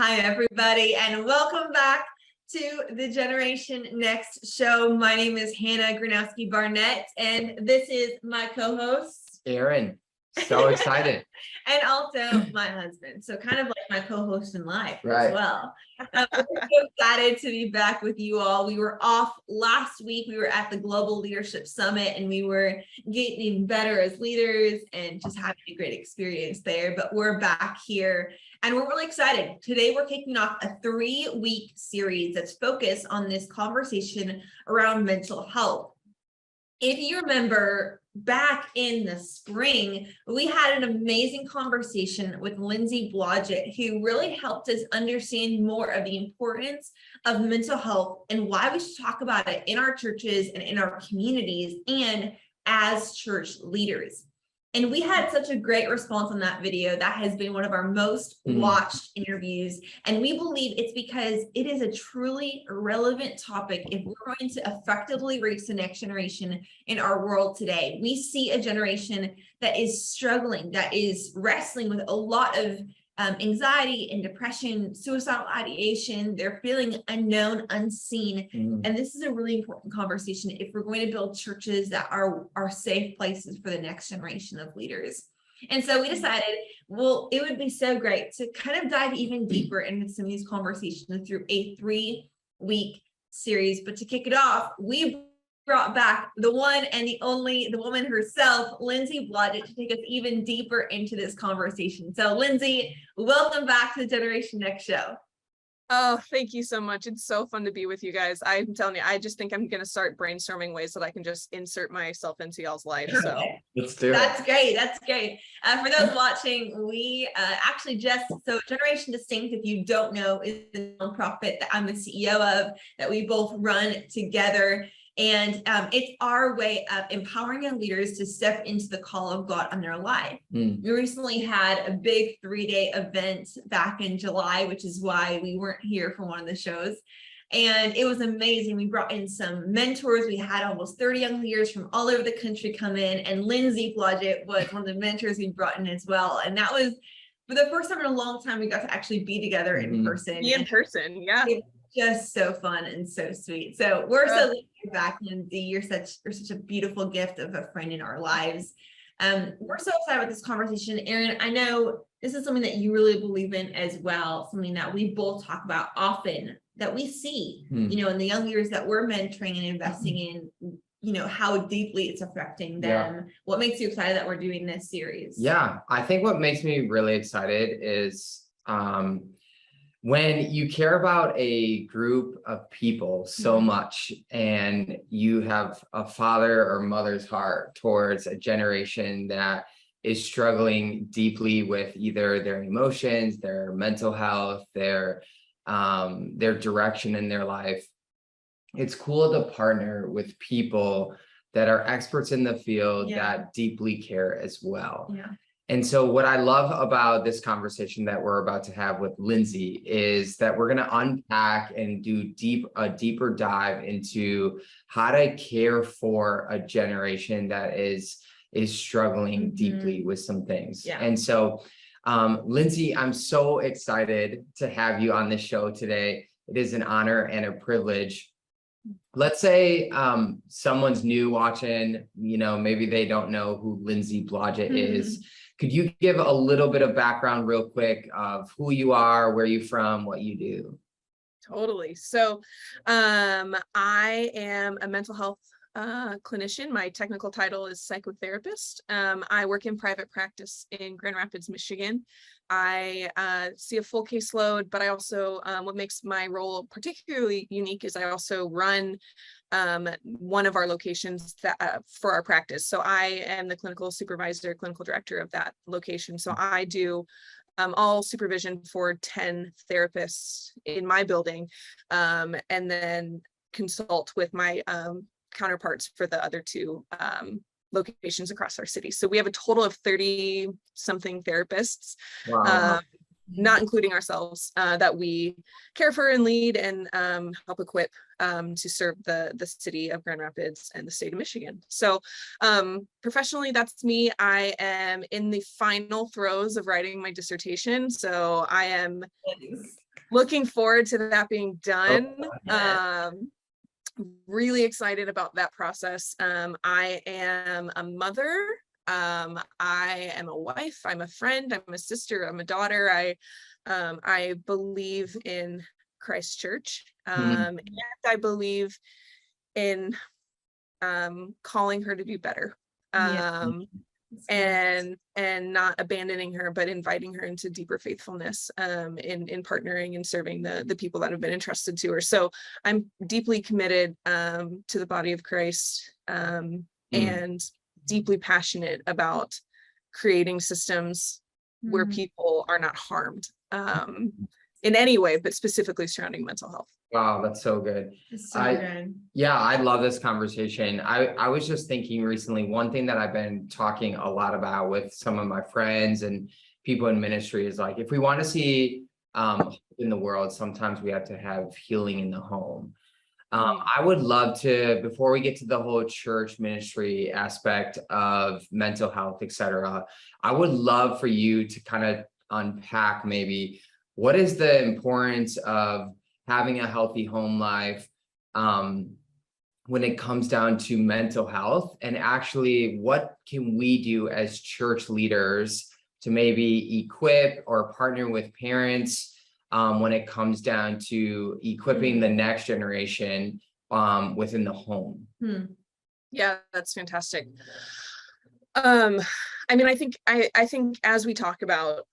Hi, everybody, and welcome back to the Generation Next show. My name is Hannah Gronowski Barnett, and this is my co-host, Aaron. So excited. and also my husband. So kind of like my co-host in life Right. as well. We're so excited to be back with you all. We were off last week. We were at the Global Leadership Summit, and we were getting better as leaders and just having a great experience there. But we're back here, and we're really excited. Today, we're kicking off a 3-week series that's focused on this conversation around mental health. If you remember, back in the spring, we had an amazing conversation with Lindsey Blodgett, who really helped us understand more of the importance of mental health and why we should talk about it in our churches and in our communities and as church leaders. And we had such a great response on that video. That has been one of our most watched interviews. And we believe it's because it is a truly relevant topic if we're going to effectively reach the next generation in our world today. We see a generation that is struggling, that is wrestling with a lot of anxiety and depression, suicidal ideation. They're feeling unknown, unseen. And this is a really important conversation if we're going to build churches that are safe places for the next generation of leaders. And so we decided, well, it would be so great to kind of dive even deeper into some of these conversations through a 3-week series. But to kick it off, we brought back the one and the only, the woman herself, Lindsey Blodgett, to take us even deeper into this conversation. So Lindsey, welcome back to the Generation Next show. Oh, thank you so much. It's so fun to be with you guys. I'm telling you, I just think I'm going to start brainstorming ways that I can just insert myself into y'all's life. So let's do it. That's great. That's great. For those watching, we actually so Generation Distinct, if you don't know, is the nonprofit that I'm the CEO of, that we both run together. And it's our way of empowering young leaders to step into the call of God on their life. We recently had a big 3-day event back in July, which is why we weren't here for one of the shows. And it was amazing. We brought in some mentors. We had almost 30 young leaders from all over the country come in. And Lindsey Blodgett was one of the mentors we brought in as well. And that was, for the first time in a long time, we got to actually be together in person. Be in person, yeah. Just so fun and so sweet. So we're so glad you're back, Lindsey. You're such a beautiful gift of a friend in our lives. We're so excited about this conversation. Aaron, I know this is something that you really believe in as well, something that we both talk about often, that we see, in the young leaders that we're mentoring and investing in, how deeply it's affecting them. Yeah. What makes you excited that we're doing this series? Yeah, I think what makes me really excited is when you care about a group of people so much and you have a father or mother's heart towards a generation that is struggling deeply with either their emotions, their mental health, their direction in their life. It's cool to partner with people that are experts in the field that deeply care as well. Yeah. And so what I love about this conversation that we're about to have with Lindsey is that we're going to unpack and do a deeper dive into how to care for a generation that is struggling deeply with some things. Yeah. And so, Lindsey, I'm so excited to have you on this show today. It is an honor and a privilege. Let's say someone's new watching, maybe they don't know who Lindsey Blodgett is. Could you give a little bit of background real quick of who you are, where you're from, what you do? Totally. So I am a mental health clinician. My technical title is psychotherapist. I work in private practice in Grand Rapids, Michigan. I see a full caseload, but I also, what makes my role particularly unique is I also run one of our locations for our practice. So I am the clinical supervisor, clinical director of that location. So I do all supervision for 10 therapists in my building, and then consult with my counterparts for the other 2 locations across our city. So we have a total of 30 something therapists. Wow. Not including ourselves, that we care for and lead and help equip to serve the city of Grand Rapids and the state of Michigan. So professionally, that's me. I am in the final throes of writing my dissertation. So I am looking forward to that being done. Yeah. Really excited about that process. I am a mother. I am a wife. I'm a friend. I'm a sister. I'm a daughter. I believe in Christ Church, and I believe in calling her to do better. Yeah. And not abandoning her, but inviting her into deeper faithfulness, in partnering and serving the people that have been entrusted to her. So I'm deeply committed to the body of Christ, and deeply passionate about creating systems where people are not harmed in any way, but specifically surrounding mental health. Wow, that's so good. It's so good. Yeah, I love this conversation. I was just thinking recently, one thing that I've been talking a lot about with some of my friends and people in ministry is like, if we want to see in the world, sometimes we have to have healing in the home. I would love to, before we get to the whole church ministry aspect of mental health, etc., I would love for you to kind of unpack maybe what is the importance of having a healthy home life when it comes down to mental health, and actually what can we do as church leaders to maybe equip or partner with parents when it comes down to equipping the next generation within the home. Yeah, that's fantastic. I mean, I think as we talk about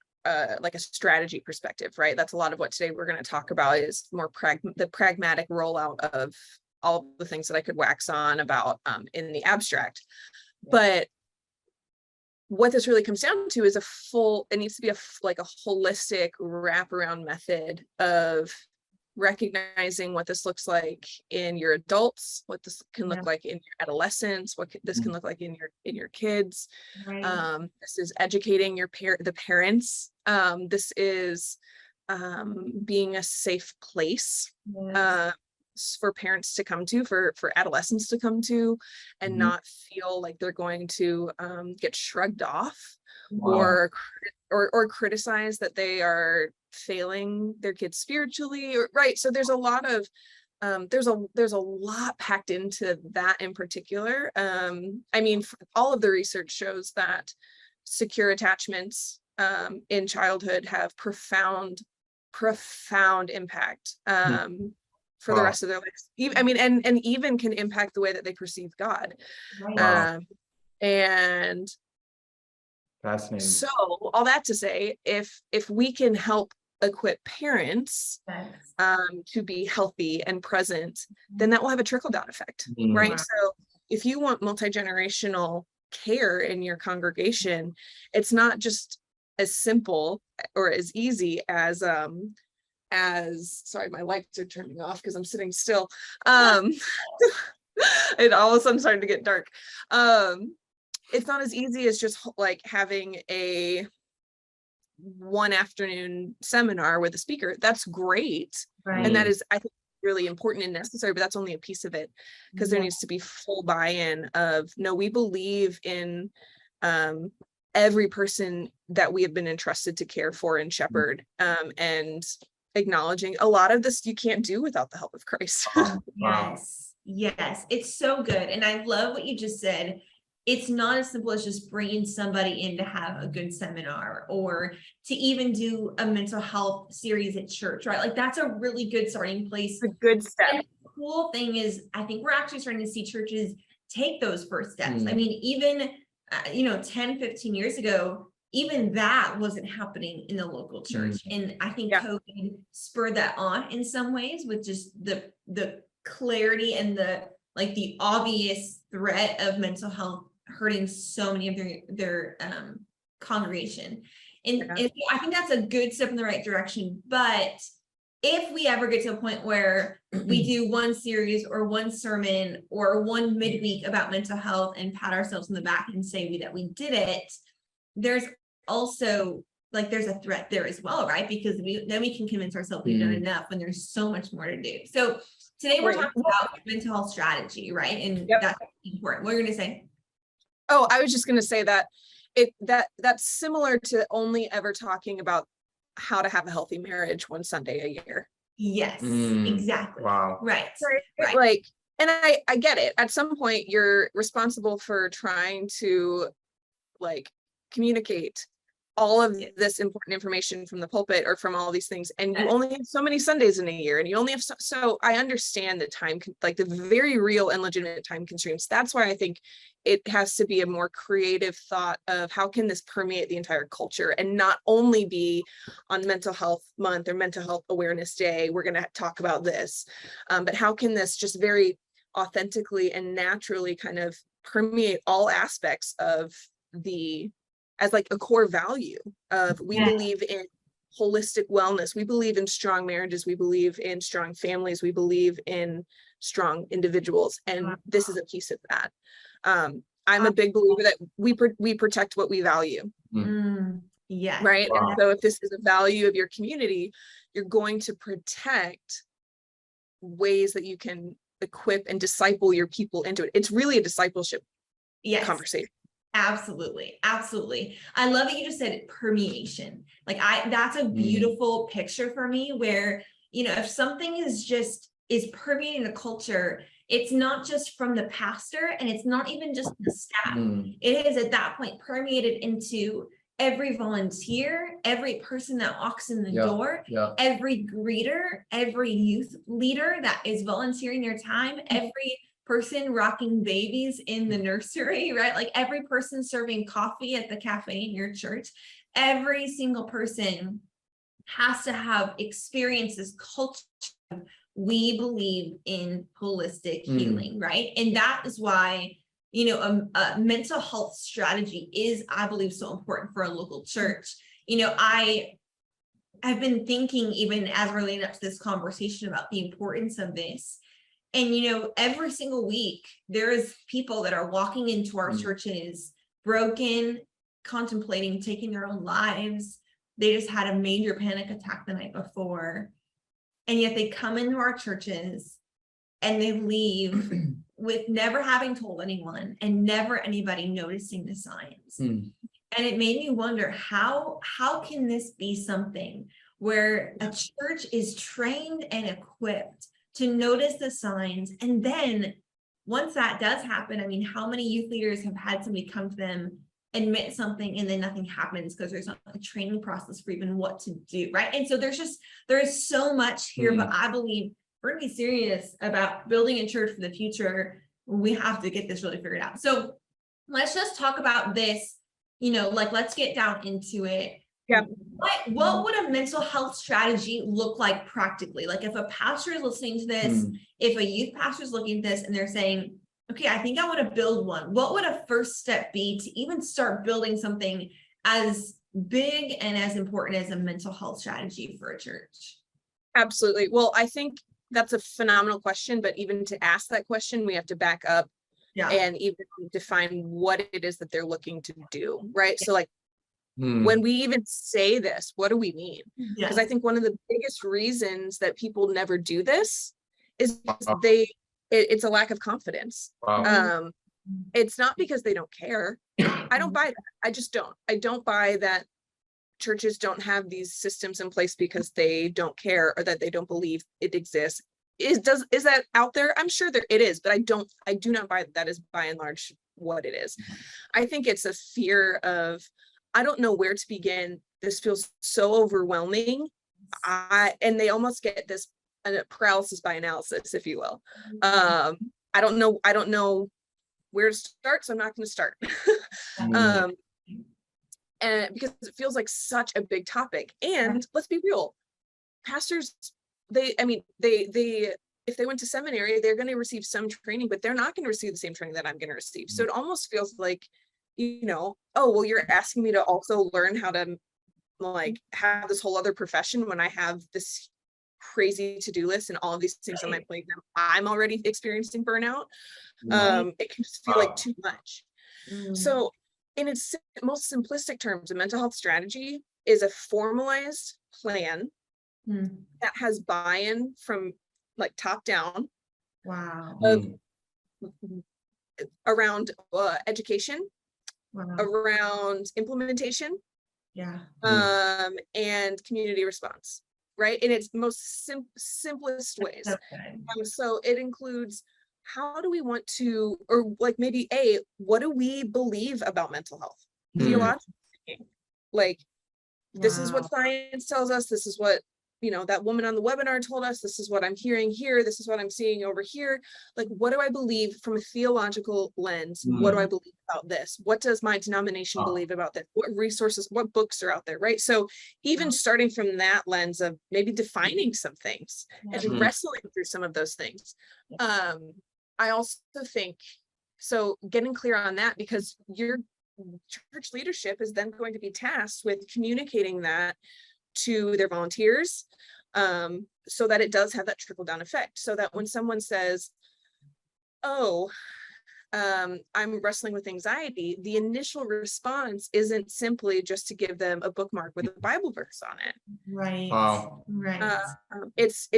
like a strategy perspective, right? That's a lot of what today we're going to talk about, is more the pragmatic rollout of all the things that I could wax on about in the abstract. But what this really comes down to is it needs to be like a holistic wraparound method of recognizing what this looks like in your adults, what this can look like in your adolescents, this can look like in your kids. Right. This is educating the parents. This is being a safe place for parents to come to, for adolescents to come to, and not feel like they're going to get shrugged off or criticized that they are failing their kids spiritually, right? So there's a lot of there's a lot packed into that in particular. I mean, all of the research shows that secure attachments in childhood have profound impact for the rest of their lives. I mean, and even can impact the way that they perceive God. And fascinating. So all that to say, if we can help equip parents to be healthy and present, then that will have a trickle-down effect, right? So if you want multi-generational care in your congregation, it's not just as simple or as easy as sorry, my lights are turning off because I'm sitting still. It all of a sudden started to get dark. It's not as easy as just like having a one afternoon seminar with a speaker. That's great. And that is, I think, really important and necessary, but that's only a piece of it, because there needs to be full buy-in of, no, we believe in every person that we have been entrusted to care for and shepherd, and acknowledging a lot of this you can't do without the help of Christ. Yes, it's so good. And I love what you just said. It's not as simple as just bringing somebody in to have a good seminar or to even do a mental health series at church, right? Like, that's a really good starting place. A good step. And the cool thing is, I think we're actually starting to see churches take those first steps. I mean, even 10, 15 years ago, even that wasn't happening in the local church. And I think COVID spurred that on in some ways, with just the clarity and the obvious threat of mental health hurting so many of their congregation. And I think that's a good step in the right direction. But if we ever get to a point where we do one series or one sermon or one midweek about mental health and pat ourselves in the back and say that we did it, there's also there's a threat there as well, right? Because then we can convince ourselves we've done enough when there's so much more to do. So today we're talking about mental health strategy, right? And that's important. What are you going to say? Oh, I was just going to say that that's similar to only ever talking about how to have a healthy marriage one Sunday a year. Yes, Mm, exactly. wow. Right. Right. Like, and I get it. At some point, you're responsible for trying to like communicate all of this important information from the pulpit or from all these things, and you only have so many Sundays in a year, and you only have so I understand the time, like the very real and legitimate time constraints. That's why I think it has to be a more creative thought of how can this permeate the entire culture and not only be on Mental Health Month or Mental Health Awareness Day, we're going to talk about this, but how can this just very authentically and naturally kind of permeate all aspects of the, as like a core value of we believe in holistic wellness, we believe in strong marriages, we believe in strong families, we believe in strong individuals, and this is a piece of that. I'm a big believer that we protect what we value. Yes. Right. Wow. And so if this is a value of your community, you're going to protect ways that you can equip and disciple your people into it. It's really a discipleship conversation. Absolutely. Absolutely. I love that you just said permeation. Like that's a beautiful picture for me where, you know, if something is permeating the culture, it's not just from the pastor and it's not even just the staff. It is at that point permeated into every volunteer, every person that walks in the door, every greeter, every youth leader that is volunteering their time, every person rocking babies in the nursery, right? Like every person serving coffee at the cafe in your church, every single person has to have experiences, culture. We believe in holistic healing, right? And that is why, you know, a mental health strategy is, I believe, so important for a local church. You know, I've been thinking, even as we're leading up to this conversation, about the importance of this. And, you know, every single week, there's people that are walking into our churches, broken, contemplating taking their own lives. They just had a major panic attack the night before. And yet they come into our churches and they leave with never having told anyone and never anybody noticing the signs. And it made me wonder, how can this be something where a church is trained and equipped to notice the signs? And then once that does happen, I mean, how many youth leaders have had somebody come to them, admit something, and then nothing happens because there's not a training process for even what to do, right? And so there's so much here, but I believe we're gonna be serious about building a church for the future. We have to get this really figured out. So let's just talk about this, you know, like let's get down into it. Yeah. What would a mental health strategy look like practically? Like if a pastor is listening to this, if a youth pastor is looking at this and they're saying, okay, I think I want to build one. What would a first step be to even start building something as big and as important as a mental health strategy for a church? Absolutely. Well, I think that's a phenomenal question, but even to ask that question, we have to back up and even define what it is that they're looking to do, right? So like when we even say this, what do we mean? Because I think one of the biggest reasons that people never do this is it's a lack of confidence. It's not because they don't care. I don't buy that. I just don't. I don't buy that churches don't have these systems in place because they don't care or that they don't believe it exists. Is that out there? I'm sure it is, but I do not buy that is by and large what it is. I think it's a fear of, I don't know where to begin. This feels so overwhelming. And they almost get this paralysis by analysis, if you will. I don't know where to start, so I'm not going to start. And because it feels like such a big topic. And let's be real, pastors, if they went to seminary, they're going to receive some training, but they're not going to receive the same training that I'm going to receive. So it almost feels like, you know, oh, well, you're asking me to also learn how to like have this whole other profession when I have this crazy to-do list and all of these things on my plate. I'm already experiencing burnout. It can just feel like too much. So in its most simplistic terms, a mental health strategy is a formalized plan that has buy-in from like top down. Around education, around implementation, Yeah. And community response, right? In its most simplest ways. So good. So it includes, how do we want to, or like maybe what do we believe about mental health? Theologically speaking, like, this is what science tells us, this is what, that woman on the webinar told us, this is what I'm hearing here, this is what I'm seeing over here. Like, what do I believe from a theological lens? What do I believe about this? What does my denomination believe about this? What resources, what books are out there, right? So even starting from that lens of maybe defining some things and wrestling through some of those things. I also think, so getting clear on that, because your church leadership is then going to be tasked with communicating that to their volunteers, so that it does have that trickle down effect, so that when someone says, oh, I'm wrestling with anxiety, the initial response isn't simply just to give them a bookmark with a Bible verse on it. Right. Wow. Right. It's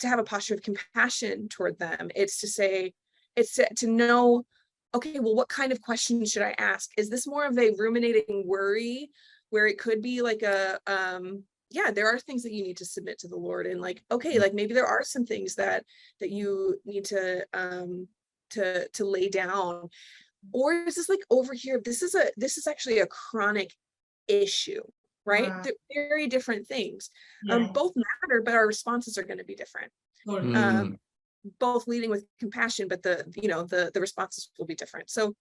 to have a posture of compassion toward them. It's to say, it's to know, okay, well, what kind of question should I ask? Is this more of a ruminating worry, where it could be like a, yeah, there are things that you need to submit to the Lord, and like, okay, like maybe there are some things that you need to lay down, or is this like over here, this is actually a chronic issue, right? They're very different things. Both matter, but our responses are going to be different. Both leading with compassion, but the responses will be different. So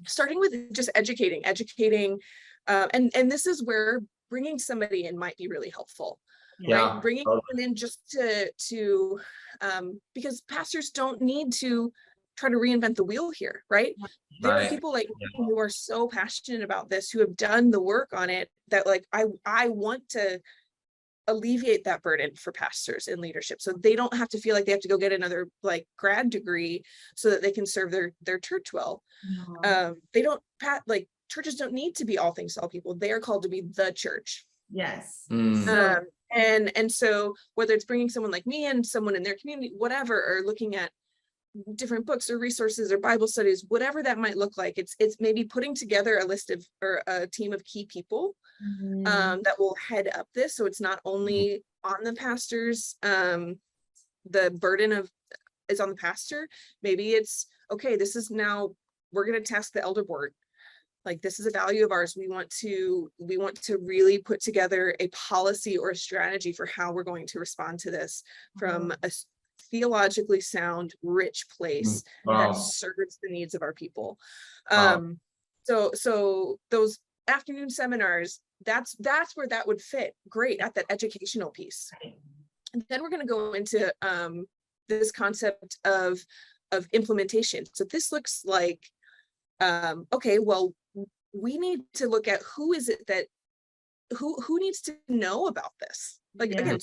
starting with just educating, and this is where bringing somebody in might be really helpful. Right? Bringing them in just to because pastors don't need to try to reinvent the wheel here, right? There are people like me who are so passionate about this, who have done the work on it, that like I want to alleviate that burden for pastors in leadership, so they don't have to feel like they have to go get another like grad degree so that they can serve their church well. They don't like, churches don't need to be all things to all people. They are called to be the church. Yes. And so whether it's bringing someone like me and someone in their community, whatever, or looking at different books or resources or Bible studies, whatever that might look like, it's maybe putting together a list of, or a team of key people that will head up this, so it's not only on the pastors, the burden of is on the pastor. Maybe it's, okay, this is now, we're going to task the elder board, like, this is a value of ours, we want to really put together a policy or a strategy for how we're going to respond to this from a theologically sound, rich place that serves the needs of our people. So those afternoon seminars, that's where that would fit great, at that educational piece. And then we're going to go into this concept of implementation. So this looks like, okay, well, we need to look at who is it that who needs to know about this, like, again,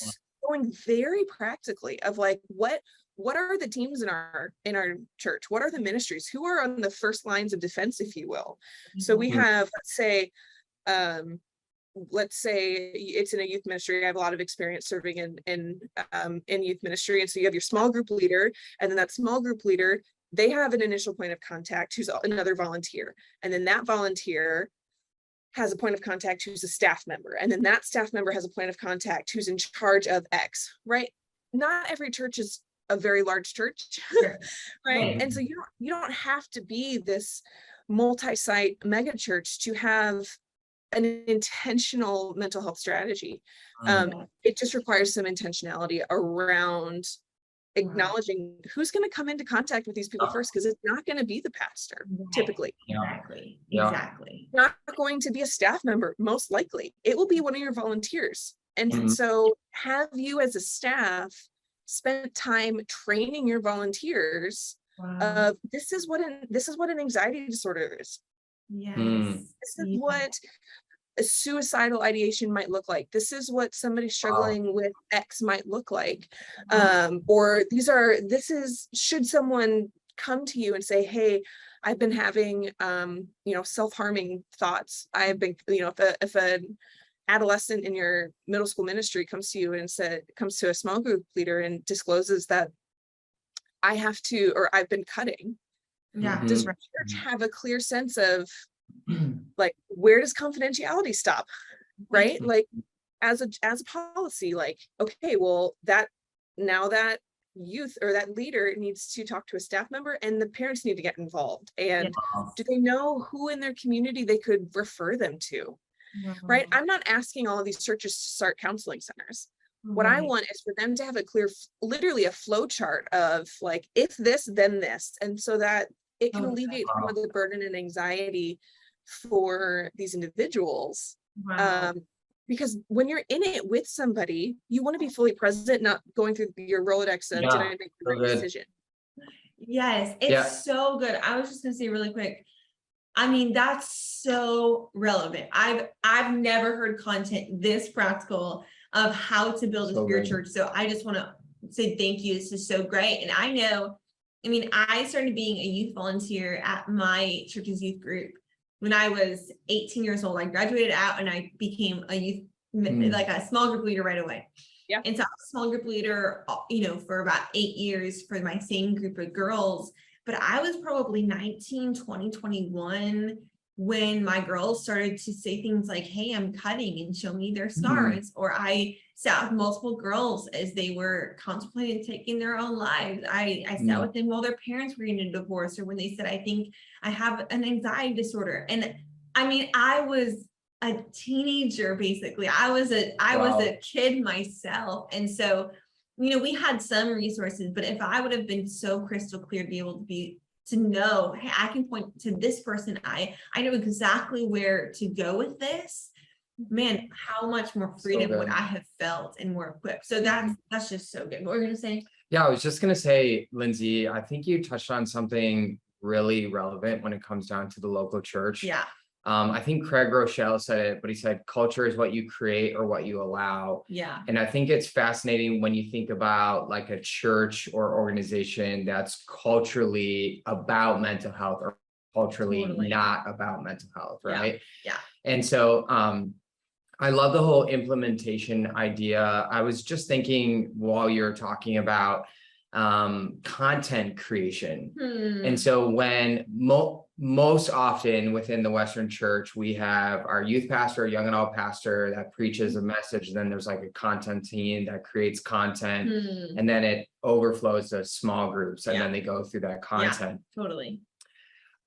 going very practically of like, what are the teams in our church, what are the ministries, who are on the first lines of defense, if you will. So we have, let's say it's in a youth ministry. I have a lot of experience serving in youth ministry, and so you have your small group leader, and then that small group leader, they have an initial point of contact who's another volunteer, and then that volunteer has a point of contact who's a staff member, and then that staff member has a point of contact who's in charge of X, right? Not every church is a very large church, right? And so you don't have to be this multi-site mega church to have an intentional mental health strategy. It just requires some intentionality around acknowledging who's going to come into contact with these people first, because it's not going to be the pastor, typically. Exactly. Not going to be a staff member, most likely. It will be one of your volunteers. And so have you as a staff spent time training your volunteers of this is what an anxiety disorder is. This is what a suicidal ideation might look like. This is what somebody struggling with X might look like. Or should someone come to you and say, hey, I've been having, self-harming thoughts. I've been, if an adolescent in your middle school ministry comes to you and comes to a small group leader and discloses that I've been cutting. Does the church have a clear sense of, like, where does confidentiality stop? right? Like as a policy, like, okay, well, that now that youth or that leader needs to talk to a staff member and the parents need to get involved. And do they know who in their community they could refer them to? Right? I'm not asking all of these churches to start counseling centers. What I want is for them to have a clear, literally a flow chart of like, if this, then this. And so that it can alleviate some of the burden and anxiety for these individuals. Because when you're in it with somebody, you want to be fully present, not going through your Rolodex of, did I make the right decision? Yes, it's so good. I was just gonna say really quick, I mean, that's so relevant. I've never heard content this practical of how to build a spirit church. So I just want to say thank you. This is so great. And I know, I mean, I started being a youth volunteer at my church's youth group when I was 18 years old. I graduated out and I became a youth, like a small group leader right away. Yeah. And so I was a small group leader, you know, for about 8 years for my same group of girls. But I was probably 19, 20, 21 when my girls started to say things like, hey, I'm cutting, and show me their scars. Or I sat with multiple girls as they were contemplating taking their own lives. I sat with them while their parents were getting a divorce, or when they said, I think I have an anxiety disorder. And I mean, I was a teenager, basically. I was a kid myself. And so, you know, we had some resources, but if I would have been so crystal clear to be able to know, hey, I can point to this person, I know exactly where to go with this, man, how much more freedom would I have felt and more equipped. So that's just so good. What were you gonna say? Yeah, I was just gonna say, Lindsey, I think you touched on something really relevant when it comes down to the local church. Yeah. I think Craig Rochelle said it, but he said culture is what you create or what you allow. Yeah. And I think it's fascinating when you think about like a church or organization that's culturally about mental health or culturally not about mental health, right? Yeah. And so I love the whole implementation idea. I was just thinking while you're talking about content creation. And so when most often within the Western church, we have our youth pastor, young adult pastor that preaches a message. Then there's like a content team that creates content, and then it overflows to small groups, and then they go through that content. Totally.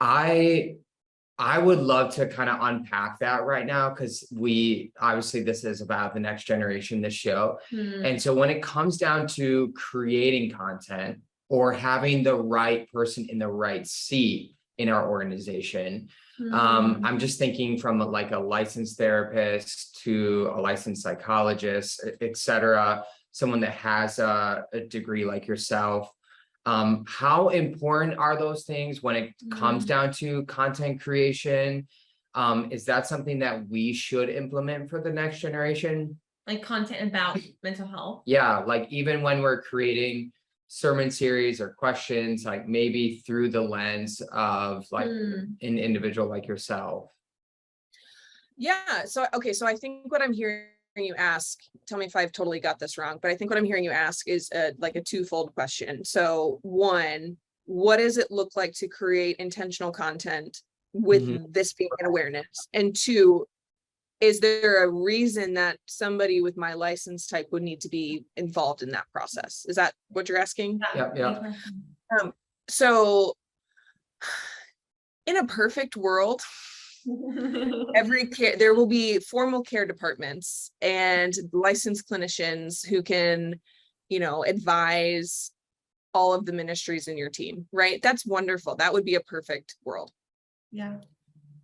I would love to kind of unpack that right now, because obviously this is about the next generation, this show. And so when it comes down to creating content or having the right person in the right seat in our organization, I'm just thinking from like a licensed therapist to a licensed psychologist, et cetera, someone that has a degree like yourself. How important are those things when it comes down to content creation? Is that something that we should implement for the next generation? Like content about mental health? Yeah, like even when we're creating sermon series or questions, like maybe through the lens of like an individual like yourself. Yeah. So, okay. So I think what I'm hearing you ask, tell me if I've totally got this wrong, but I think what I'm hearing you ask is like a twofold question. So one, what does it look like to create intentional content with this being an awareness? And two, is there a reason that somebody with my license type would need to be involved in that process? Is that what you're asking? Yeah. So in a perfect world, there will be formal care departments and licensed clinicians who can, you know, advise all of the ministries in your team, right? That's wonderful. That would be a perfect world. Yeah.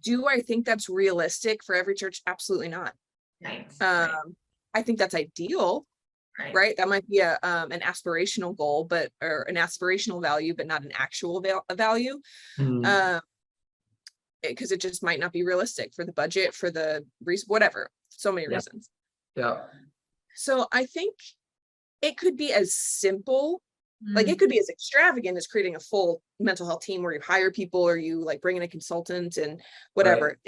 Do I think that's realistic for every church? Absolutely not. Right. I think that's ideal, right? That might be an aspirational goal, or an aspirational value, but not an actual value. Because it just might not be realistic for the budget, for the whatever, so many reasons. Yeah. So I think it could be as simple, like it could be as extravagant as creating a full mental health team where you hire people or you like bring in a consultant and whatever.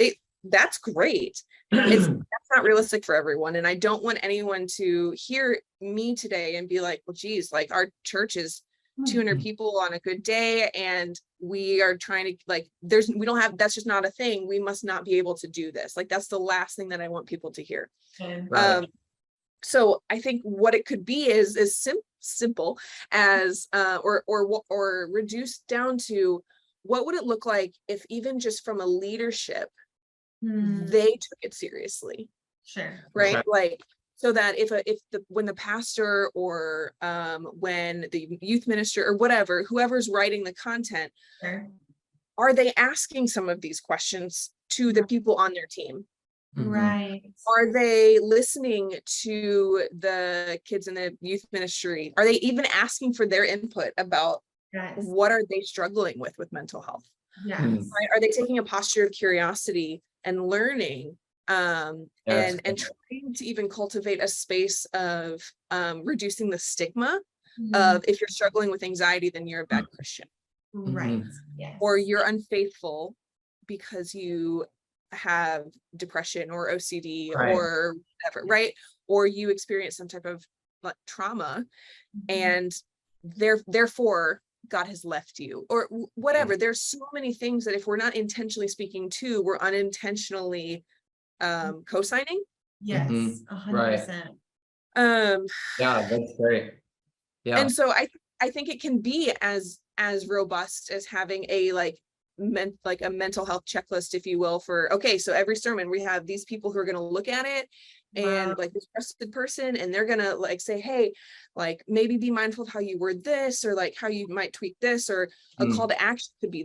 That's great. That's not realistic for everyone. And I don't want anyone to hear me today and be like, well, geez, like our church is 200 people on a good day, and we are trying to like, we don't have, that's just not a thing. We must not be able to do this. Like, that's the last thing that I want people to hear. Right. So I think what it could be is simple as or reduced down to, what would it look like if even just from a leadership, they took it seriously, Sure. right? Okay. Like, so that when the pastor or when the youth minister or whatever, whoever's writing the content, Sure. are they asking some of these questions to the people on their team? Right. Are they listening to the kids in the youth ministry? Are they even asking for their input about Yes. what are they struggling with mental health? Yes. Right? Are they taking a posture of curiosity and learning, and trying to even cultivate a space of reducing the stigma of, if you're struggling with anxiety, then you're a bad Christian, Right. Yes. or you're unfaithful because you have depression or OCD or whatever, right? Or you experience some type of like trauma, and therefore God has left you, or whatever. There's so many things that if we're not intentionally speaking to, we're unintentionally co-signing. Yes. 100%. Yeah, that's great. Yeah. And so I think it can be as robust as having a a mental health checklist, if you will, for, okay, so every sermon we have these people who are going to look at it, and like this trusted person, and they're gonna like say, hey, like maybe be mindful of how you word this, or like how you might tweak this, or a call to action could be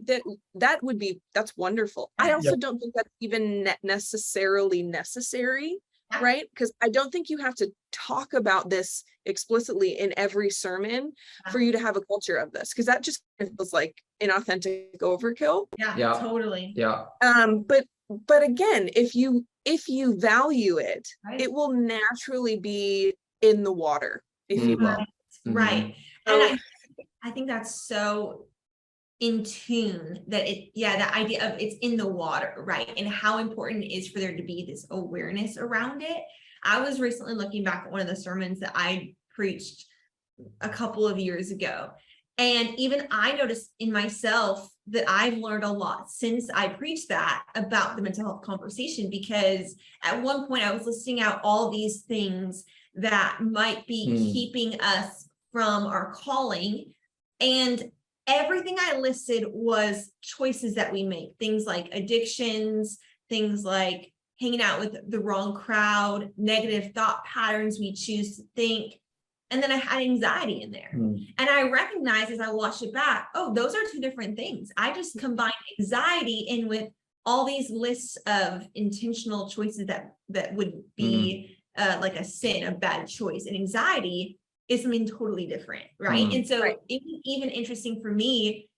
that's wonderful. I also don't think that's even necessarily necessary, right? Because I don't think you have to talk about this explicitly in every sermon for you to have a culture of this, because that just feels like inauthentic overkill. Yeah, totally. Yeah. But again, if you value it, it will naturally be in the water, if you will. Right. And I think that's so in tune that that idea of it's in the water, right? And how important it is for there to be this awareness around it. I was recently looking back at one of the sermons that I preached a couple of years ago. And even I noticed in myself that I've learned a lot since I preached that about the mental health conversation, because at one point I was listing out all these things that might be keeping us from our calling. And everything I listed was choices that we make, things like addictions, things like hanging out with the wrong crowd, negative thought patterns we choose to think. And then I had anxiety in there. And I recognized as I watched it back, oh, those are two different things. I just combined anxiety in with all these lists of intentional choices that would be like a sin, a bad choice. And anxiety is something totally different, right? And so it was even interesting for me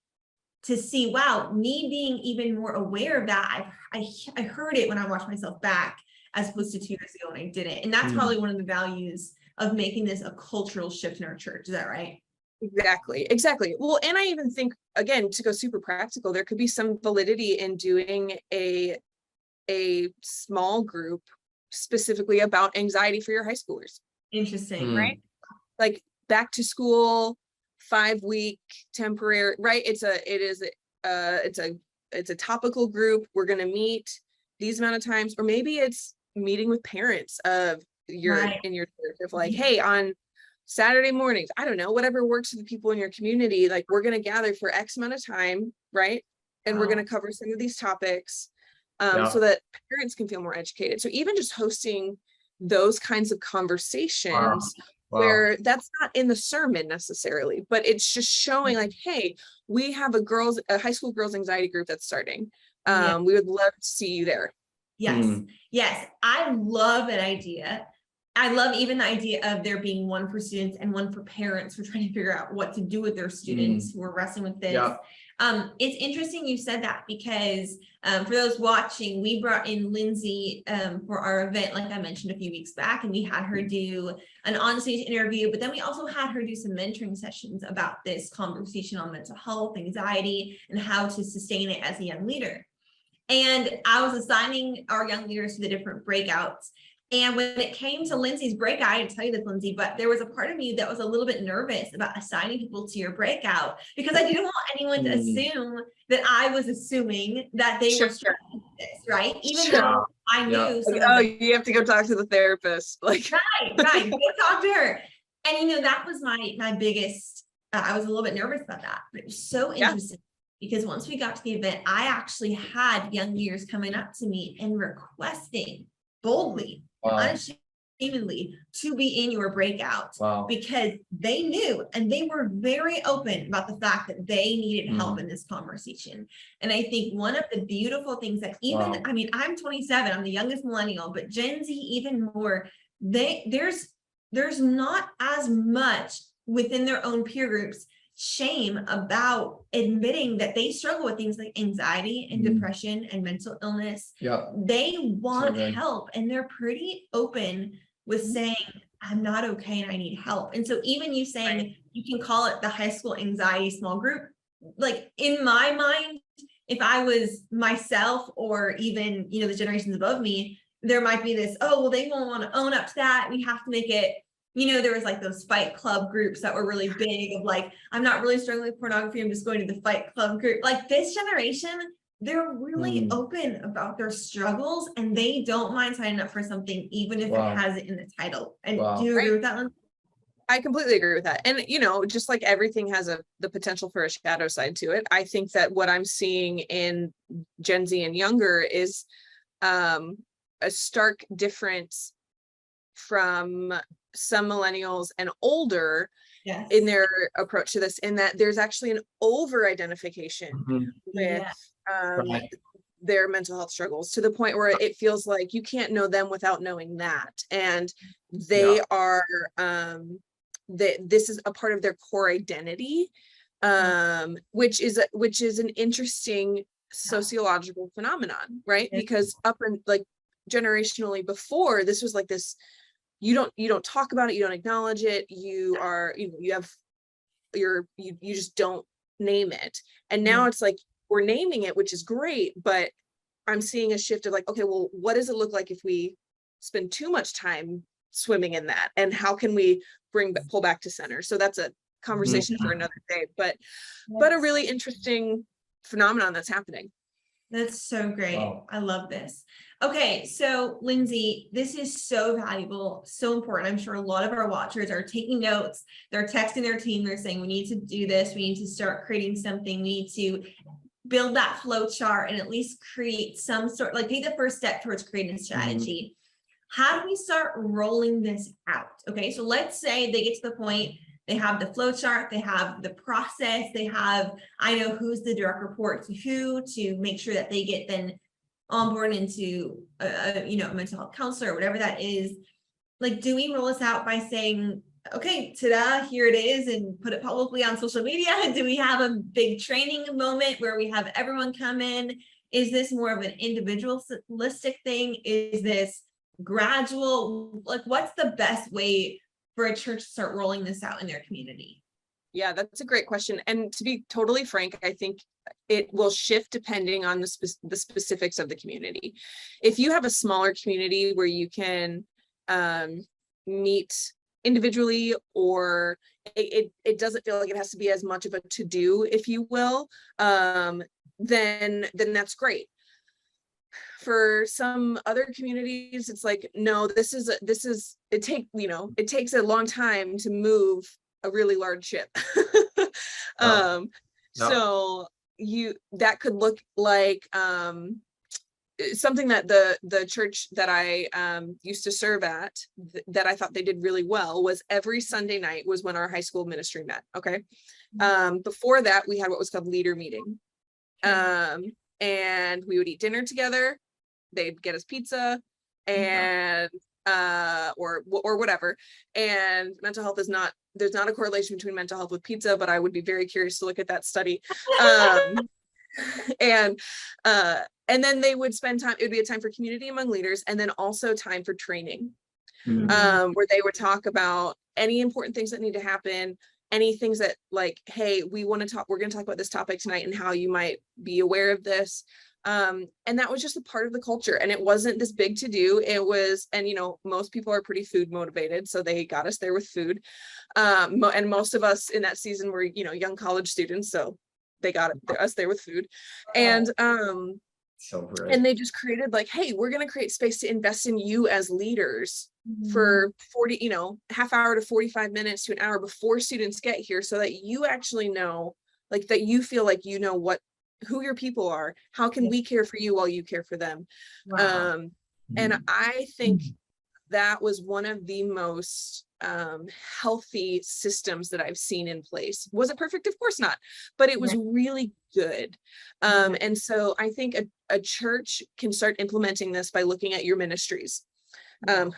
to see, wow, me being even more aware of that. I heard it when I watched myself back, as opposed to 2 years ago when I didn't. And that's probably one of the values of making this a cultural shift in our church. Is that right? Exactly. Well, and I even think, again, to go super practical, there could be some validity in doing a small group specifically about anxiety for your high schoolers. Interesting. Right? Like back to school, 5-week temporary, right? It's a topical group. We're going to meet these amount of times, or maybe it's meeting with parents of in your church, of like, hey, on Saturday mornings, I don't know, whatever works for the people in your community, like we're going to gather for X amount of time, right? And we're going to cover some of these topics, so that parents can feel more educated. So even just hosting those kinds of conversations where that's not in the sermon necessarily, but it's just showing like, hey, we have a high school girls anxiety group that's starting. We would love to see you there. Yes. I love that idea. I love even the idea of there being one for students and one for parents who are trying to figure out what to do with their students who are wrestling with this. It's interesting you said that, because for those watching, we brought in Lindsey for our event, like I mentioned a few weeks back, and we had her do an on-stage interview, but then we also had her do some mentoring sessions about this conversation on mental health, anxiety, and how to sustain it as a young leader. And I was assigning our young leaders to the different breakouts. And when it came to Lindsey's breakout, I didn't tell you this, Lindsey, but there was a part of me that was a little bit nervous about assigning people to your breakout because I didn't want anyone to assume that I was assuming that they were struggling with this, right? Even though I knew some oh, you have to go talk to the therapist. Like, right, go talk to her. And that was my biggest, I was a little bit nervous about that, but it was so interesting because once we got to the event, I actually had young leaders coming up to me and requesting boldly, unashamedly, to be in your breakout because they knew and they were very open about the fact that they needed help in this conversation. And I think one of the beautiful things that even, I mean, I'm 27, I'm the youngest millennial, but Gen Z even more, there's not as much within their own peer groups shame about admitting that they struggle with things like anxiety and depression and mental illness. They want help and they're pretty open with saying, I'm not okay and I need help. And so even you saying you can call it the high school anxiety small group, like in my mind, if I was myself or even, the generations above me, there might be this, oh, well, they won't want to own up to that. We have to make it, there was like those fight club groups that were really big of like, I'm not really struggling with pornography. I'm just going to the fight club group. Like this generation, they're really open about their struggles and they don't mind signing up for something, even if it has it in the title. And do you agree with that one? I completely agree with that. And, just like everything has the potential for a shadow side to it. I think that what I'm seeing in Gen Z and younger is a stark difference from some millennials and older in their approach to this, in that there's actually an over identification with their mental health struggles to the point where it feels like you can't know them without knowing that. And they are, this is a part of their core identity, which is an interesting sociological phenomenon, right? Because up and like generationally before, this was like this, you don't talk about it, you don't acknowledge it, you just don't name it. And now it's like we're naming it, which is great, but I'm seeing a shift of like, okay, well, what does it look like if we spend too much time swimming in that, and how can we pull back to center? So that's a conversation for another day, but a really interesting phenomenon that's happening. That's so great. I love this. Okay, so Lindsey, this is so valuable, so important. I'm sure a lot of our watchers are taking notes. They're texting their team. They're saying, we need to do this. We need to start creating something. We need to build that flow chart and at least create some sort, like take the first step towards creating a strategy. How do we start rolling this out? Okay, so let's say they get to the point, they have the flow chart, they have the process, they have, I know who's the direct report to who to make sure that they get then on board into a mental health counselor or whatever that is. Like, do we roll this out by saying, okay, ta-da, here it is, and put it publicly on social media? Do we have a big training moment where we have everyone come in? Is this more of an individualistic thing? Is this gradual? Like, what's the best way for a church to start rolling this out in their community? Yeah, that's a great question. And to be totally frank, I think it will shift depending on the specifics of the community. If you have a smaller community where you can meet individually, or it doesn't feel like it has to be as much of a to-do, if you will, then that's great. For some other communities, it's like, no, it takes a long time to move a really large ship. So that could look like something that the church that I used to serve at, that I thought they did really well, was every Sunday night was when our high school ministry met. Okay. Before that, we had what was called leader meeting. And we would eat dinner together. They'd get us pizza and or whatever. And mental health there's not a correlation between mental health with pizza, but I would be very curious to look at that study. And then they would spend time, it would be a time for community among leaders, and then also time for training, where they would talk about any important things that need to happen, any things that, like, hey, we're going to talk about this topic tonight and how you might be aware of this. And that was just a part of the culture. And it wasn't this big to do. It was, and most people are pretty food motivated. So they got us there with food. And most of us in that season were, young college students. So they got us there with food. And So great. and they just created like, hey, we're going to create space to invest in you as leaders for 40, half hour to 45 minutes to an hour before students get here, so that you actually know, like, that you feel like who your people are. How can we care for you while you care for them? Wow. And I think that was one of the most healthy systems that I've seen in place. Was it perfect? Of course not, but it was really good. And so I think a church can start implementing this by looking at your ministries.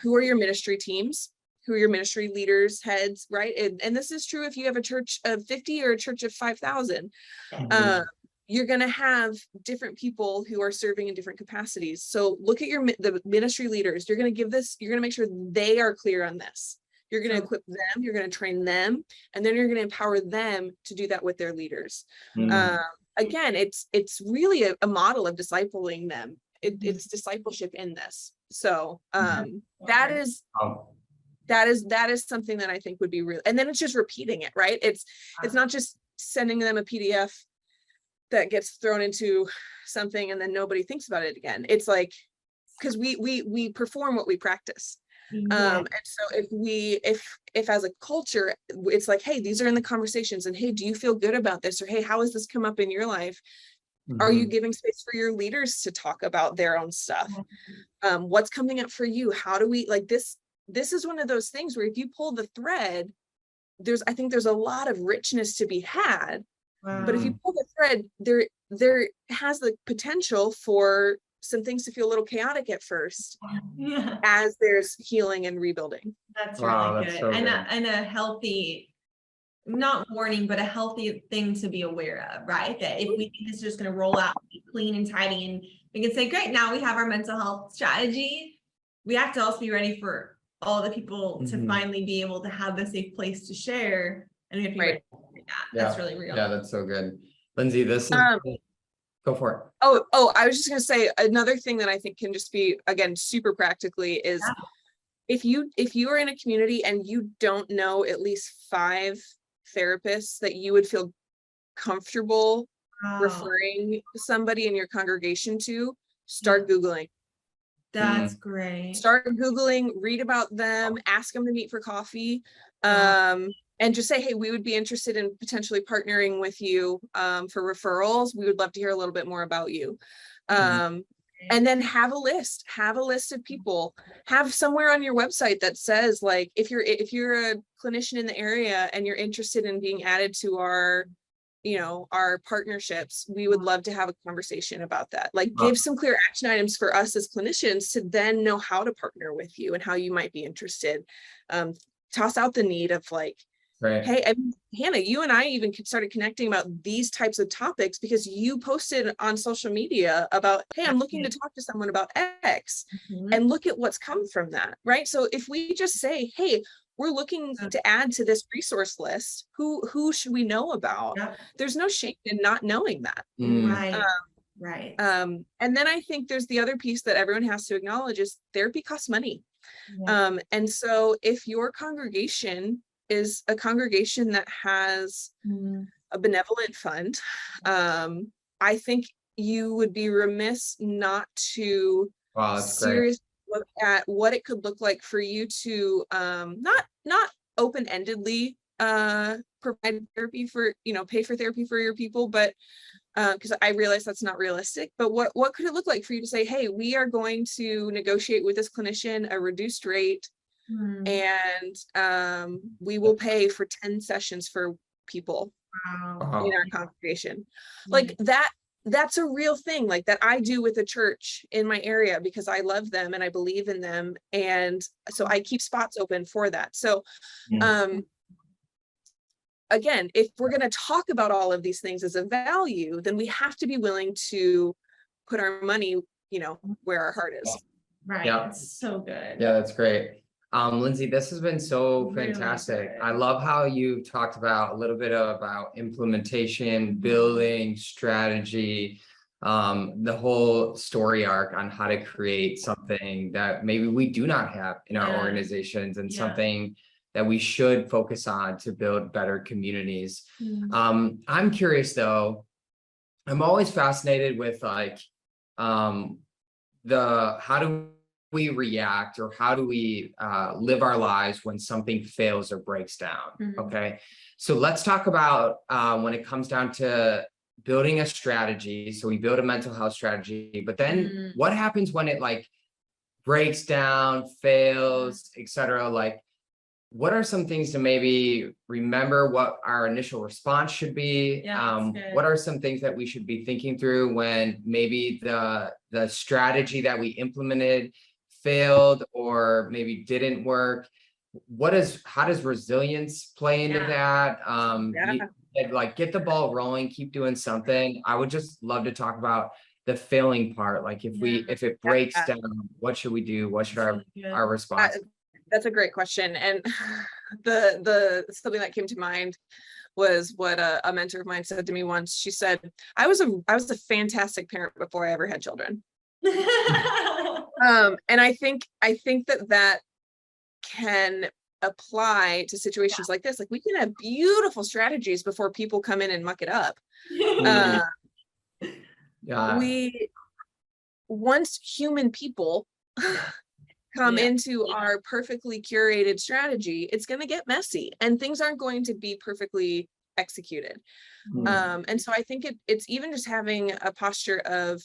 Who are your ministry teams? Who are your ministry leaders, heads, right? And this is true if you have a church of 50 or a church of 5,000. You're going to have different people who are serving in different capacities. So look at the ministry leaders. You're going to make sure they are clear on this. You're going to equip them, you're going to train them, and then you're going to empower them to do that with their leaders. Again, it's really a model of discipling them. It's discipleship in this. So that is something that I think would be real. And then it's just repeating it, right? It's not just sending them a PDF that gets thrown into something and then nobody thinks about it again. It's like, because we perform what we practice. And so if as a culture, it's like, hey, these are in the conversations, and hey, do you feel good about this? Or hey, how has this come up in your life? Are you giving space for your leaders to talk about their own stuff? What's coming up for you? How do we, like, this is one of those things where if you pull the thread, I think there's a lot of richness to be had. But if you pull the thread, there has the potential for some things to feel a little chaotic at first, as there's healing and rebuilding. That's really good. So and a healthy, not warning, but a healthy thing to be aware of, right? That if we think it's just going to roll out clean and tidy, and we can say, great, now we have our mental health strategy, we have to also be ready for all the people to finally be able to have a safe place to share. And we have to be ready for that. That's really real. Yeah, that's so good. Lindsey, this is go for it. Oh, I was just going to say another thing that I think can just be, again, super practically is if you are in a community and you don't know at least 5 therapists that you would feel comfortable referring somebody in your congregation to, start Googling. That's great. Start Googling, read about them, ask them to meet for coffee. And just say, hey, we would be interested in potentially partnering with you for referrals. We would love to hear a little bit more about you. And then have a list of people. Have somewhere on your website that says, like, if you're a clinician in the area and you're interested in being added to our partnerships, we would love to have a conversation about that. Like, give some clear action items for us as clinicians to then know how to partner with you and how you might be interested. Toss out the need of, like, hey, Hannah, you and I even started connecting about these types of topics because you posted on social media about, hey, I'm looking to talk to someone about X, and look at what's come from that, right? So if we just say, hey, we're looking to add to this resource list, who should we know about? There's no shame in not knowing that. Right. And then I think there's the other piece that everyone has to acknowledge is therapy costs money. And so if your congregation is a congregation that has a benevolent fund, I think you would be remiss not to seriously look at what it could look like for you to not open-endedly provide therapy for, pay for therapy for your people, but because I realize that's not realistic, but what could it look like for you to say, hey, we are going to negotiate with this clinician a reduced rate, and we will pay for 10 sessions for people in our congregation. Like that's a real thing, like, that I do with a church in my area because I love them and I believe in them, and so I keep spots open for that. So again, if we're going to talk about all of these things as a value, then we have to be willing to put our money, where our heart is. Right. That's so good. Yeah, that's great. Lindsey, this has been so fantastic. I love how you talked about a little bit about implementation, building strategy, the whole story arc on how to create something that maybe we do not have in our organizations, and something that we should focus on to build better communities. I'm curious though, I'm always fascinated with like how do we react, or how do we live our lives when something fails or breaks down? Okay, so let's talk about when it comes down to building a strategy. So we build a mental health strategy, but then what happens when it like breaks down, fails, etc.? Like, what are some things to maybe remember what our initial response should be? What are some things that we should be thinking through when maybe the strategy that we implemented failed or maybe didn't work? How does resilience play into that? Like, get the ball rolling, keep doing something. I would just love to talk about the failing part. Like, if it breaks down, what should we do? What should our response? That's a great question. And the something that came to mind was what a mentor of mine said to me once. She said, I was a fantastic parent before I ever had children. And I think that can apply to situations like this. Like, we can have beautiful strategies before people come in and muck it up. Once human people come into our perfectly curated strategy, it's going to get messy and things aren't going to be perfectly executed. And so I think it's even just having a posture of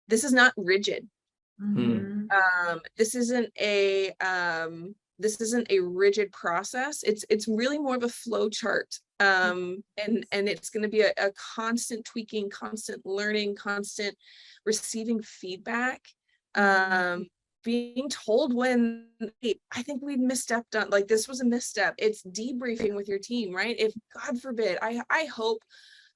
this is not rigid. This isn't a rigid process. It's really more of a flow chart. And it's going to be a constant tweaking, constant learning, constant receiving feedback, being told when, hey, I think we misstepped on, like, this was a misstep. It's debriefing with your team, right? If God forbid, I hope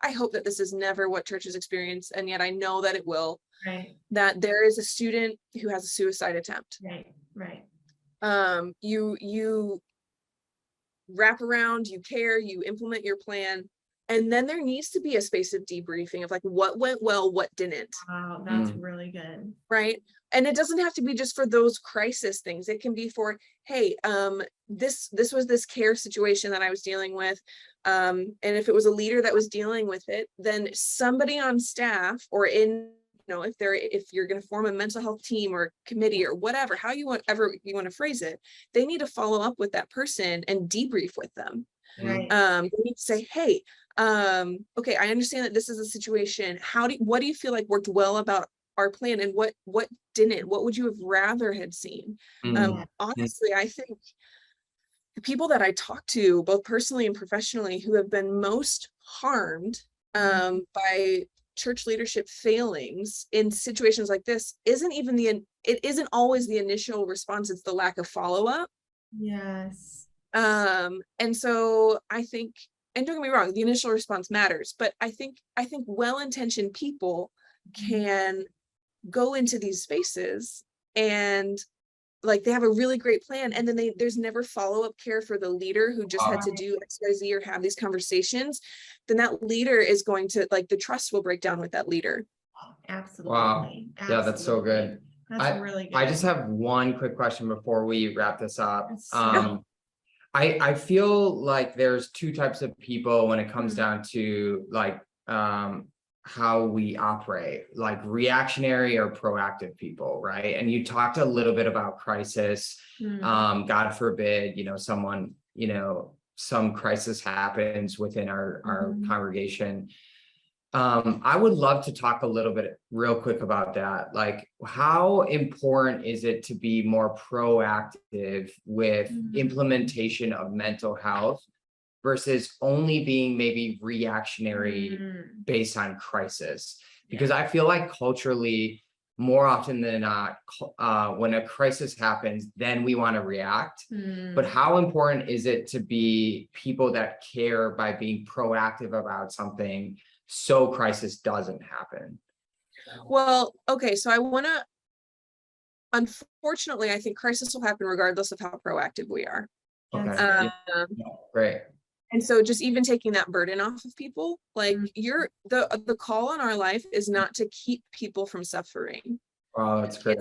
that this is never what churches experience, and yet I know that it will. Right. That there is a student who has a suicide attempt. Right. You wrap around, you care, you implement your plan, and then there needs to be a space of debriefing of like what went well, what didn't. Wow, that's really good. Right. And it doesn't have to be just for those crisis things. It can be for, hey, this was this care situation that I was dealing with. And if it was a leader that was dealing with it, then somebody on staff or in, if you're going to form a mental health team or committee or whatever, however you want to phrase it, they need to follow up with that person and debrief with them. Right. They need to say, hey, okay, I understand that this is a situation. What do you feel like worked well about our plan, and what didn't? What would you have rather had seen? Honestly, I think the people that I talk to, both personally and professionally, who have been most harmed by church leadership failings in situations like this it isn't always the initial response, it's the lack of follow-up. Yes. And so I think, and don't get me wrong, the initial response matters, but I think well-intentioned people can go into these spaces and like they have a really great plan, and then there's never follow-up care for the leader who just had to do XYZ or have these conversations. Then that leader is going to, like, the trust will break down with that leader. Absolutely. Wow. Yeah, that's so good. That's really good. I just have one quick question before we wrap this up. I feel like there's two types of people when it comes down to like how we operate, like reactionary or proactive people, right? And you talked a little bit about crisis. God forbid, someone, some crisis happens within our congregation. I would love to talk a little bit real quick about that. Like, how important is it to be more proactive with implementation of mental health versus only being maybe reactionary based on crisis? Because I feel like culturally, more often than not, when a crisis happens, then we want to react. But how important is it to be people that care by being proactive about something so crisis doesn't happen? Well, okay, so unfortunately, I think crisis will happen regardless of how proactive we are. Okay. Great. And so just even taking that burden off of people, like the call on our life is not to keep people from suffering. Wow, that's great.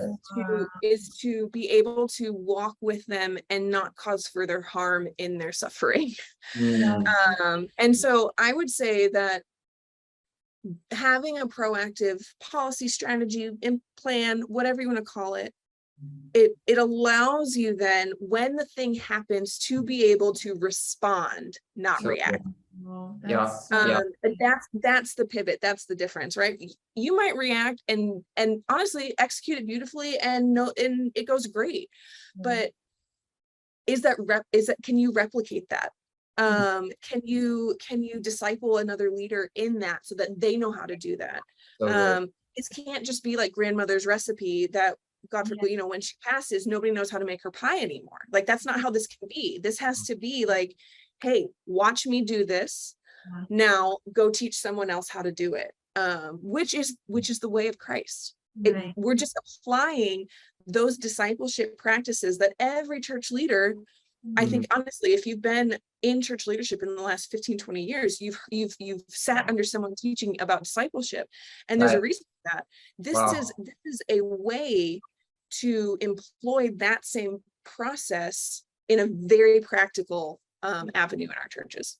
Is to be able to walk with them and not cause further harm in their suffering. And so I would say that having a proactive policy, strategy, and plan, whatever you want to call it, it allows you then, when the thing happens, to be able to respond, not react. Well, that's That's the pivot. That's the difference, right? You might react and honestly execute it beautifully, and it goes great. But can you replicate that? Can you disciple another leader in that so that they know how to do that? It can't just be like grandmother's recipe that, God forbid, when she passes, nobody knows how to make her pie anymore. Like, that's not how this can be. This has to be like, hey, watch me do this. Now go teach someone else how to do it. Which is the way of Christ. We're just applying those discipleship practices that every church leader, I think, honestly, if you've been in church leadership in the last 15, 20 years, you've sat under someone teaching about discipleship. And there's a reason for that. This is a way to employ that same process in a very practical avenue in our churches.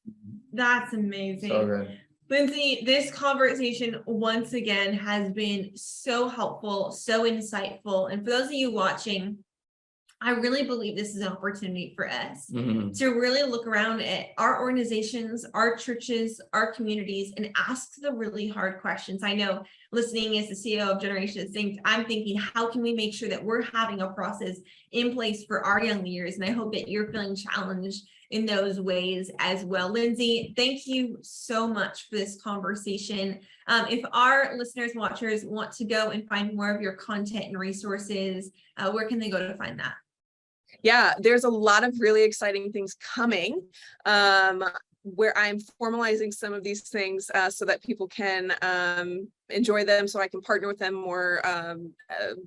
That's amazing. So good. Lindsey, this conversation once again has been so helpful, so insightful. And for those of you watching, I really believe this is an opportunity for us to really look around at our organizations, our churches, our communities, and ask the really hard questions. I know, listening as the CEO of Generation Distinct, I'm thinking, how can we make sure that we're having a process in place for our young leaders? And I hope that you're feeling challenged in those ways as well. Lindsey, thank you so much for this conversation. If our listeners, watchers want to go and find more of your content and resources, where can they go to find that? Yeah, there's a lot of really exciting things coming, where I'm formalizing some of these things so that people can enjoy them, so I can partner with them more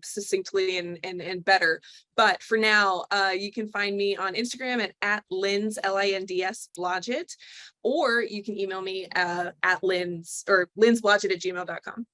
succinctly and better. But for now, you can find me on Instagram at Linds, Linds Blodgett, or you can email me at lindsblodgett@gmail.com.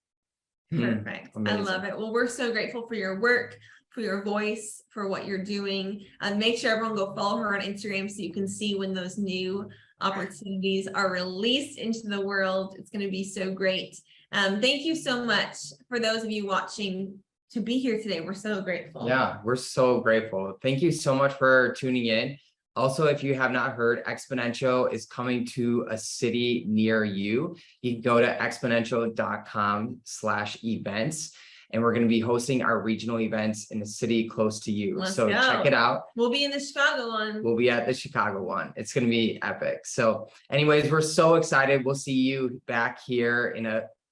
Perfect. Amazing. I love it. Well, we're so grateful for your work, for your voice, for what you're doing. Make sure everyone go follow her on Instagram so you can see when those new opportunities are released into the world. It's going to be so great. Thank you so much for those of you watching to be here today. We're so grateful. Yeah, we're so grateful. Thank you so much for tuning in. Also, if you have not heard, Exponential is coming to a city near you. You can go to exponential.com/events. And we're going to be hosting our regional events in a city close to you. Check it out. We'll be in the Chicago one. We'll be at the Chicago one. It's going to be epic. So anyways, we're so excited. We'll see you back here in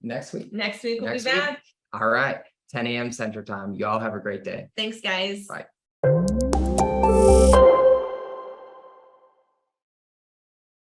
next week. Next week we'll be back. All right. 10 a.m. Central Time. You all have a great day. Thanks, guys. Bye.